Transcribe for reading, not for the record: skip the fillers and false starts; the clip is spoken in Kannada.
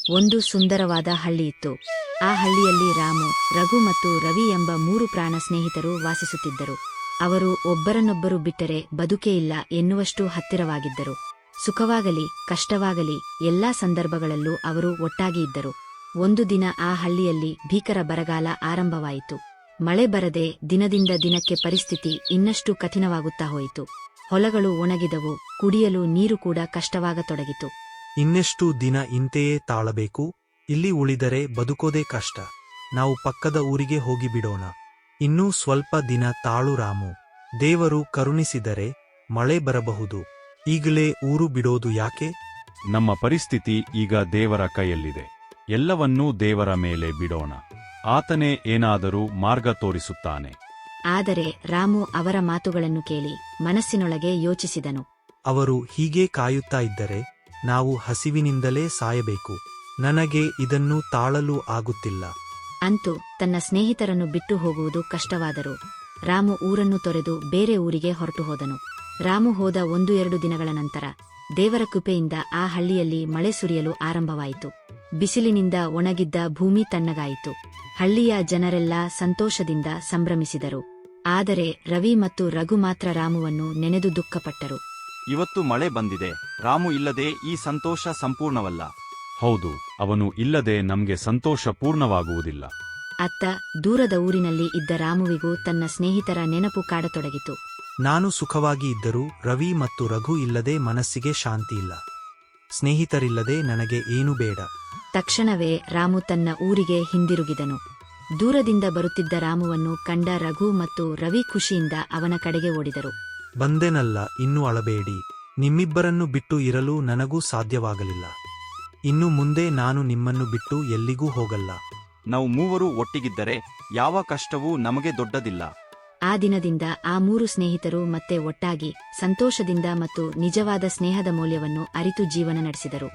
ಒಂದು ಸುಂದರವಾದ ಹಳ್ಳಿಯಿತ್ತು. ಆ ಹಳ್ಳಿಯಲ್ಲಿ ರಾಮು, ರಘು ಮತ್ತು ರವಿ ಎಂಬ 3 ಪ್ರಾಣ ಸ್ನೇಹಿತರು ವಾಸಿಸುತ್ತಿದ್ದರು. ಅವರು ಒಬ್ಬರನ್ನೊಬ್ಬರು ಬಿಟ್ಟರೆ ಬದುಕೇ ಇಲ್ಲ ಎನ್ನುವಷ್ಟು ಹತ್ತಿರವಾಗಿದ್ದರು. ಸುಖವಾಗಲಿ ಕಷ್ಟವಾಗಲಿ ಎಲ್ಲಾ ಸಂದರ್ಭಗಳಲ್ಲೂ ಅವರು ಒಟ್ಟಾಗಿ ಇದ್ದರು. ಒಂದು ದಿನ ಆ ಹಳ್ಳಿಯಲ್ಲಿ ಭೀಕರ ಬರಗಾಲ ಆರಂಭವಾಯಿತು. ಮಳೆ ಬರದೆ ದಿನದಿಂದ ದಿನಕ್ಕೆ ಪರಿಸ್ಥಿತಿ ಇನ್ನಷ್ಟು ಕಠಿಣವಾಗುತ್ತಾ ಹೋಯಿತು. ಹೊಲಗಳು ಒಣಗಿದವು, ಕುಡಿಯಲು ನೀರು ಕೂಡ ಕಷ್ಟವಾಗತೊಡಗಿತು. ಇನ್ನೆಷ್ಟು ದಿನ ಇಂತೆಯೇ ತಾಳಬೇಕು? ಇಲ್ಲಿ ಉಳಿದರೆ ಬದುಕೋದೇ ಕಷ್ಟ. ನಾವು ಪಕ್ಕದ ಊರಿಗೆ ಹೋಗಿಬಿಡೋಣ. ಇನ್ನೂ ಸ್ವಲ್ಪ ದಿನ ತಾಳು ರಾಮು. ದೇವರು ಕರುಣಿಸಿದರೆ ಮಳೆ ಬರಬಹುದು. ಈಗಲೇ ಊರು ಬಿಡೋದು ಯಾಕೆ? ನಮ್ಮ ಪರಿಸ್ಥಿತಿ ಈಗ ದೇವರ ಕೈಯಲ್ಲಿದೆ. ಎಲ್ಲವನ್ನೂ ದೇವರ ಮೇಲೆ ಬಿಡೋಣ. ಆತನೇ ಏನಾದರೂ ಮಾರ್ಗ ತೋರಿಸುತ್ತಾನೆ. ಆದರೆ ರಾಮು ಅವರ ಮಾತುಗಳನ್ನು ಕೇಳಿ ಮನಸ್ಸಿನೊಳಗೆ ಯೋಚಿಸಿದನು. ಅವರು ಹೀಗೆ ಕಾಯುತ್ತಾ ಇದ್ದರೆ ನಾವು ಹಸಿವಿನಿಂದಲೇ ಸಾಯಬೇಕು. ನನಗೆ ಇದನ್ನು ತಾಳಲು ಆಗುತ್ತಿಲ್ಲ. ಅಂತೂ ತನ್ನ ಸ್ನೇಹಿತರನ್ನು ಬಿಟ್ಟು ಹೋಗುವುದು ಕಷ್ಟವಾದರೂ ರಾಮು ಊರನ್ನು ತೊರೆದು ಬೇರೆ ಊರಿಗೆ ಹೊರಟು ಹೋದನು. ರಾಮು ಹೋದ 1-2 ದಿನಗಳ ನಂತರ ದೇವರ ಕೃಪೆಯಿಂದ ಆ ಹಳ್ಳಿಯಲ್ಲಿ ಮಳೆ ಸುರಿಯಲು ಆರಂಭವಾಯಿತು. ಬಿಸಿಲಿನಿಂದ ಒಣಗಿದ್ದ ಭೂಮಿ ತಣ್ಣಗಾಯಿತು. ಹಳ್ಳಿಯ ಜನರೆಲ್ಲ ಸಂತೋಷದಿಂದ ಸಂಭ್ರಮಿಸಿದರು. ಆದರೆ ರವಿ ಮತ್ತು ರಘು ಮಾತ್ರ ರಾಮುವನ್ನು ನೆನೆದು ದುಃಖಪಟ್ಟರು. ಇವತ್ತು ಮಳೆ ಬಂದಿದೆ. ರಾಮು ಇಲ್ಲದೆ ಈ ಸಂತೋಷ ಸಂಪೂರ್ಣವಲ್ಲ. ಹೌದು, ಅವನು ಇಲ್ಲದೆ ನಮ್ಗೆ ಸಂತೋಷ ಪೂರ್ಣವಾಗುವುದಿಲ್ಲ. ಅತ್ತ ದೂರದ ಊರಿನಲ್ಲಿ ಇದ್ದ ರಾಮುವಿಗೂ ತನ್ನ ಸ್ನೇಹಿತರ ನೆನಪು ಕಾಡತೊಡಗಿತು. ನಾನು ಸುಖವಾಗಿ ಇದ್ದರೂ ರವಿ ಮತ್ತು ರಘು ಇಲ್ಲದೆ ಮನಸ್ಸಿಗೆ ಶಾಂತಿಯಿಲ್ಲ. ಸ್ನೇಹಿತರಿಲ್ಲದೆ ನನಗೆ ಏನೂ ಬೇಡ. ತಕ್ಷಣವೇ ರಾಮು ತನ್ನ ಊರಿಗೆ ಹಿಂದಿರುಗಿದನು. ದೂರದಿಂದ ಬರುತ್ತಿದ್ದ ರಾಮುವನ್ನು ಕಂಡ ರಘು ಮತ್ತು ರವಿ ಖುಷಿಯಿಂದ ಅವನ ಕಡೆಗೆ ಓಡಿದರು. ಬಂದೆನಲ್ಲ, ಇನ್ನೂ ಅಳಬೇಡಿ. ನಿಮ್ಮಿಬ್ಬರನ್ನು ಬಿಟ್ಟು ಇರಲು ನನಗೂ ಸಾಧ್ಯವಾಗಲಿಲ್ಲ. ಇನ್ನು ಮುಂದೆ ನಾನು ನಿಮ್ಮನ್ನು ಬಿಟ್ಟು ಎಲ್ಲಿಗೂ ಹೋಗಲ್ಲ. ನಾವು ಮೂವರು ಒಟ್ಟಿಗಿದ್ದರೆ ಯಾವ ಕಷ್ಟವೂ ನಮಗೆ ದೊಡ್ಡದಿಲ್ಲ. ಆ ದಿನದಿಂದ ಆ 3 ಸ್ನೇಹಿತರು ಮತ್ತೆ ಒಟ್ಟಾಗಿ ಸಂತೋಷದಿಂದ ಮತ್ತು ನಿಜವಾದ ಸ್ನೇಹದ ಮೌಲ್ಯವನ್ನು ಅರಿತು ಜೀವನ ನಡೆಸಿದರು.